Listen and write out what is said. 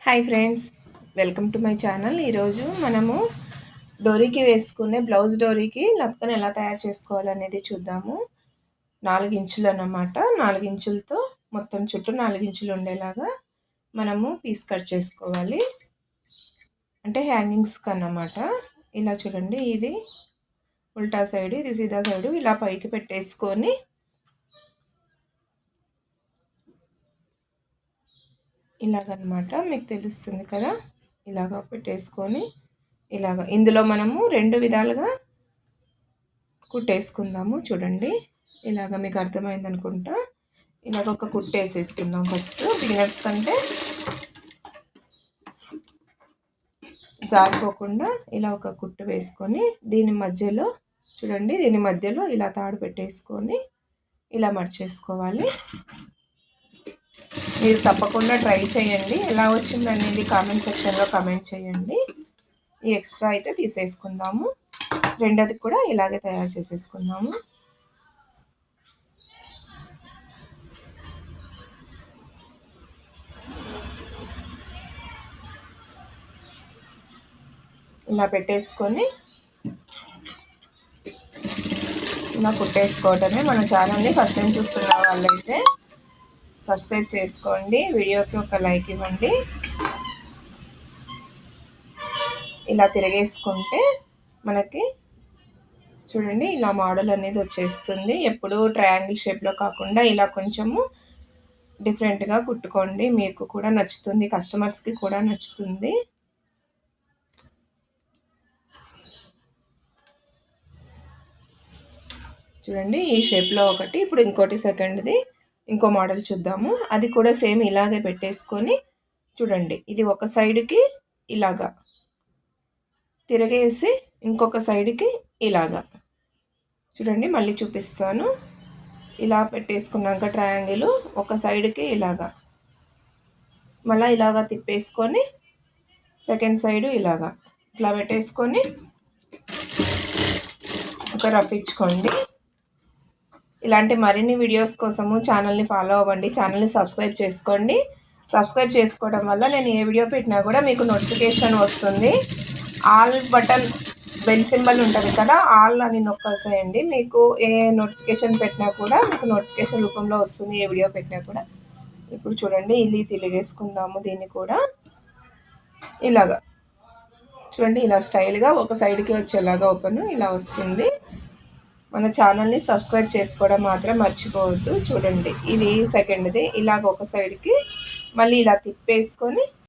Hi friends, welcome to my channel. ఈరోజు మనము డోరీకి వేసుకునే బ్లౌజ్ డోరీకి లక్కను ఎలా తయారు చేసుకోవాలనేది చూద్దాము. 4 ఇంచులు అన్నమాట. 4 ఇంచులతో మొత్తం చుట్టూ 4 ఇంచులు ఉండేలాగా మనము పీస్ కట్ చేసుకోవాలి. అంటే హ్యాంగింగ్స్కి అన్నమాట. ఇలా చూడండి, ఇది ఉల్టా సైడ్, ఇది సీదా సైడ్ ఇలా పైకి పెట్టేసుకొని ఇలాగనమాట, మీకు తెలుస్తుంది కదా. ఇలాగ పెట్టేసుకొని ఇలాగ ఇందులో మనము 2 విధాలుగా కుట్టేసుకుందాము. చూడండి, ఇలాగ మీకు అర్థమైంది అనుకుంటా. ఇలాగ ఒక కుట్టు వేసేసుకుందాం ఫస్ట్. బిగినర్స్ కంటే జారిపోకుండా ఇలా ఒక కుట్టు వేసుకొని దీని మధ్యలో చూడండి, దీని మధ్యలో ఇలా తాడు పెట్టేసుకొని ఇలా మర్చేసుకోవాలి. మీరు తప్పకుండా ట్రై చేయండి. ఎలా వచ్చింది అనేది కామెంట్ సెక్షన్లో కామెంట్ చేయండి. ఈ ఎక్స్ట్రా అయితే తీసేసుకుందాము. రెండోది కూడా ఇలాగే తయారు చేసేసుకుందాము. ఇలా పెట్టేసుకొని ఇలా కుట్టేసుకోవటమే. మన ఛానల్ని ఫస్ట్ టైం చూస్తున్న వాళ్ళైతే సబ్స్క్రైబ్ చేసుకోండి, వీడియోకి ఒక లైక్ ఇవ్వండి. ఇలా తిరిగేసుకుంటే మనకి చూడండి ఇలా మోడల్ అనేది వచ్చేస్తుంది. ఎప్పుడు ట్రయాంగిల్ షేప్లో కాకుండా ఇలా కొంచెము డిఫరెంట్గా కుట్టుకోండి. మీకు కూడా నచ్చుతుంది, కస్టమర్స్కి కూడా నచ్చుతుంది. చూడండి, ఈ షేప్లో ఒకటి. ఇప్పుడు ఇంకోటి సెకండ్ది ఇంకో మోడల్ చూద్దాము. అది కూడా సేమ్ ఇలాగే పెట్టేసుకొని చూడండి, ఇది ఒక సైడ్కి ఇలాగా తిరగేసి ఇంకొక సైడ్కి ఇలాగా చూడండి, మళ్ళీ చూపిస్తాను. ఇలా పెట్టేసుకున్నాక ట్రయాంగిల్ ఒక సైడ్కి ఇలాగా మళ్ళీ ఇలాగా తిప్పేసుకొని సెకండ్ సైడ్ ఇలాగా ఇట్లా పెట్టేసుకొని ఒక రఫ్ ఇచ్చుకోండి. ఇలాంటి మరిన్ని వీడియోస్ కోసము ఛానల్ని ఫాలో అవ్వండి, ఛానల్ని సబ్స్క్రైబ్ చేసుకోండి. సబ్స్క్రైబ్ చేసుకోవడం వల్ల నేను ఏ వీడియో పెట్టినా కూడా మీకు నోటిఫికేషన్ వస్తుంది. ఆల్ బటన్ బెల్ సింబల్ ఉంటుంది కదా, ఆల్ అని నొక్కేసేయండి. మీకు ఏ నోటిఫికేషన్ పెట్టినా కూడా మీకు నోటిఫికేషన్ రూపంలో వస్తుంది, ఏ వీడియో పెట్టినా కూడా. ఇప్పుడు చూడండి, ఇది తిరిగేసుకుందాము. దీన్ని కూడా ఇలాగా చూడండి, ఇలా స్టైల్గా ఒక సైడ్కి వచ్చేలాగా ఓపెన్ ఇలా వస్తుంది. మన ఛానల్ని సబ్స్క్రైబ్ చేసుకోవడం మాత్రం మర్చిపోవద్దు. చూడండి, ఇది సెకండ్ది. ఇలాగ ఒక సైడ్కి మళ్ళీ ఇలా తిప్పేసుకొని